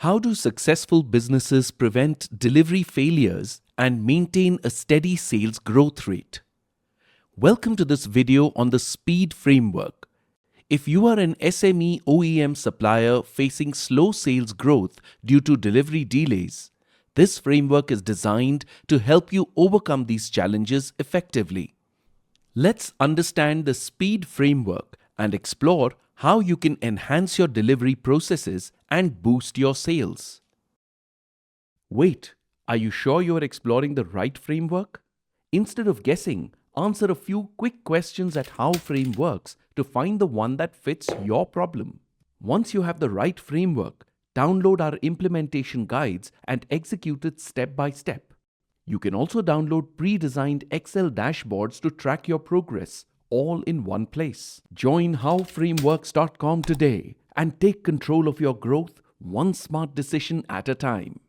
How do successful businesses prevent delivery failures and maintain a steady sales growth rate? Welcome to this video on the Speed Framework. If you are an SME OEM supplier facing slow sales growth due to delivery delays, this framework is designed to help you overcome these challenges effectively. Let's understand the Speed Framework and explore how you can enhance your delivery processes and boost your sales. Wait, are you sure you are exploring the right framework? Instead of guessing, answer a few quick questions at how frame works to find the one that fits your problem. Once you have the right framework, download our implementation guides and execute it step by step. You can also download pre-designed Excel dashboards to track your progress, all in one place. Join howframeworks.com today and take control of your growth one smart decision at a time.